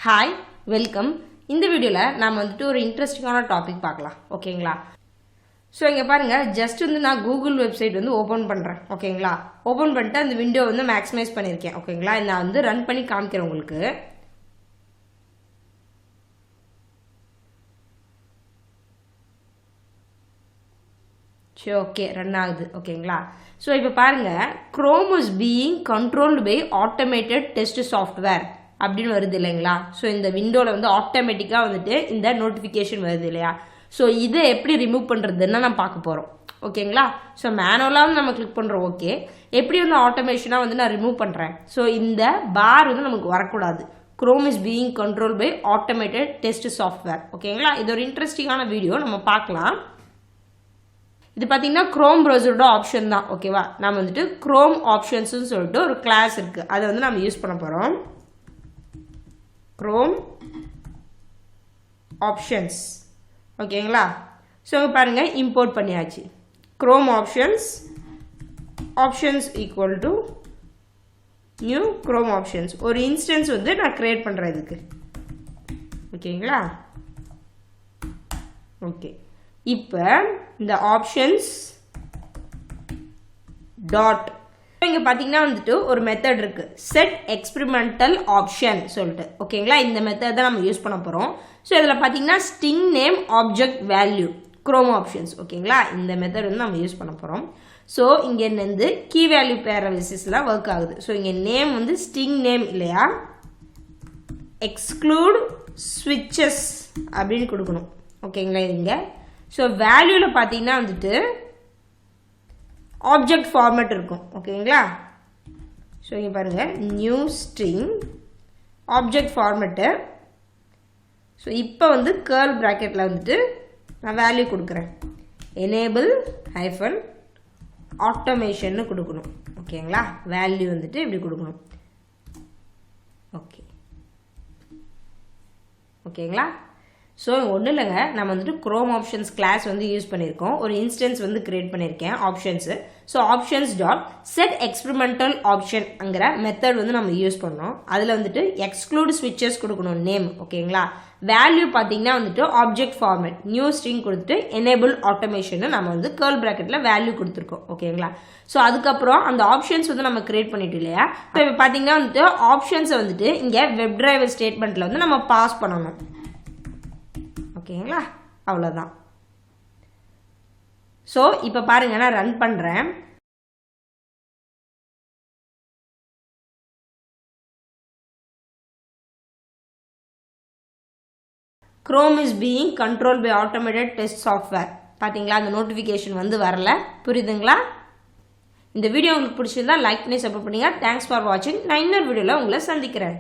Hi welcome. இந்த வீடியோவில் நாம் வந்துட்டு ஒரு இன்ட்ரெஸ்டிங்கான டாபிக் பார்க்கலாம். ஓகேங்களா? ஸோ இங்கே பாருங்கள், ஜஸ்ட் வந்து நான் கூகுள் வெப்சைட் வந்து ஓப்பன் பண்ணுறேன். ஓகேங்களா? ஓப்பன் பண்ணிட்டு அந்த விண்டோ வந்து மேக்ஸிமைஸ் பண்ணியிருக்கேன். ஓகேங்களா? நான் வந்து ரன் பண்ணி காமிக்கிறேன் உங்களுக்கு. சரி, ஓகே, ரன் ஆகுது. ஓகேங்களா? ஸோ இப்போ பாருங்கள், Chrome is being controlled by automated test software அப்படின்னு வருது இல்லைங்களா? ஸோ இந்த விண்டோவில் வந்து ஆட்டோமேட்டிக்காக வந்துட்டு இந்த நோட்டிஃபிகேஷன் வருது இல்லையா? ஸோ இதை எப்படி ரிமூவ் பண்ணுறதுன்னு நம்ம பார்க்க போகிறோம். ஓகேங்களா? ஸோ மேனுவலாக வந்து நம்ம கிளிக் பண்ணுறோம். ஓகே, எப்படி வந்து ஆட்டோமேஷனாக வந்து நான் ரிமூவ் பண்ணுறேன். ஸோ இந்த பார் வந்து நமக்கு வரக்கூடாது. Chrome is being controlled by automated test software. ஓகேங்களா? இது ஒரு இன்ட்ரெஸ்டிங்கான வீடியோ, நம்ம பார்க்கலாம். இது பார்த்தீங்கன்னா Chrome ப்ரௌசரோட ஆப்ஷன் தான். ஓகேவா? நம்ம வந்துட்டு Chrome ஆப்ஷன்ஸ்னு சொல்லிட்டு ஒரு கிளாஸ் இருக்குது, அதை வந்து நம்ம யூஸ் பண்ண போகிறோம். Chrome options. ஓகேங்களா? ஸோ பாருங்கள், இம்போர்ட் பண்ணியாச்சு. Chrome options equal to new Chrome options. ஒரு இன்ஸ்டன்ஸ் வந்து நான் கிரியேட் பண்ணுறேன் இதுக்கு. ஓகேங்களா? ஓகே, இப்போ இந்த ஆப்ஷன்ஸ் டாட் இங்கே பார்த்தீங்கன்னா வந்துட்டு ஒரு மெத்தட் இருக்கு, செட் எக்ஸ்பெரிமெண்டல் ஆப்ஷன் சொல்லிட்டு. ஓகேங்களா? இந்த மெத்தட் தான் நம்ம யூஸ் பண்ண போகிறோம். ஸோ இதில் பார்த்தீங்கன்னா string name object value Chrome options. ஓகேங்களா? இந்த மெத்தட் வந்து நம்ம யூஸ் பண்ண போகிறோம். ஸோ இங்கே வந்து கீ வேல்யூ பேர் அனாலிசிஸில் ஒர்க் ஆகுது. ஸோ இங்கே நேம் வந்து ஸ்ட்ரிங் நேம் இல்லையா, எக்ஸ்க்ளூட் ஸ்விட்சஸ் அப்படின்னு கொடுக்கணும். ஓகேங்களா? இங்கே ஸோ வேல்யூவில் பார்த்தீங்கன்னா வந்துட்டு ஆப்ஜெக்ட் ஃபார்மேட் இருக்கும். ஓகேங்களா? ஸோ இங்கே பாருங்கள், new string object format. So இப்போ வந்து கேர்ள் ப்ராக்கெட்டில் வந்துட்டு நான் வேல்யூ கொடுக்குறேன். எனேபிள் ஹைஃபன் ஆட்டோமேஷன்னு கொடுக்கணும். ஓகேங்களா? வேல்யூ வந்துட்டு இப்படி கொடுக்கணும். ஓகே, ஓகேங்களா? ஸோ ஒன்றும் இல்லைங்க, நம்ம வந்துட்டு Chrome ஆப்ஷன்ஸ் கிளாஸ் வந்து யூஸ் பண்ணியிருக்கோம். ஒரு இன்ஸ்டன்ஸ் வந்து கிரியேட் பண்ணியிருக்கேன் options. So options dot set experimental ஆப்ஷன்ங்கிற மெத்தட் வந்து நம்ம யூஸ் பண்ணோம். அதில் வந்துட்டு எக்ஸ்க்ளூட் ஸ்விட்சஸ் கொடுக்கணும் நேம். ஓகேங்களா? வேல்யூ பார்த்தீங்கன்னா வந்துட்டு ஆப்ஜெக்ட் ஃபார்மேட் நியூ ஸ்ட்ரிங் கொடுத்துட்டு எனேபிள் ஆட்டோமேஷன் நம்ம வந்து கேர்ள் ப்ராக்கெட்டில் வேல்யூ கொடுத்துருக்கோம். ஓகேங்களா? ஸோ அதுக்கப்புறம் அந்த ஆப்ஷன்ஸ் வந்து நம்ம கிரியேட் பண்ணிட்டோம் இல்லையா? ஸோ இப்போ பார்த்தீங்கன்னா வந்துட்டு ஆப்ஷன்ஸை வந்துட்டு இங்கே வெப் டிரைவர் ஸ்டேட்மெண்ட்டில் வந்து நம்ம பாஸ் பண்ணணும். ஓகேங்களா? அவ்வளோதான். ஸோ இப்போ பாருங்க, நான் ரன் பண்ணுறேன். Chrome is being controlled by automated test software. பார்த்தீங்களா? அந்த நோட்டிஃபிகேஷன் வந்து வரல. புரியுதுங்களா? இந்த வீடியோ உங்களுக்கு பிடிச்சிருந்தா லைக் பண்ணி சப்போர்ட் பண்ணுங்க. தேங்க்ஸ் ஃபார் வாட்சிங். நான் இன்னொரு வீடியோவில் உங்களை சந்திக்கிறேன்.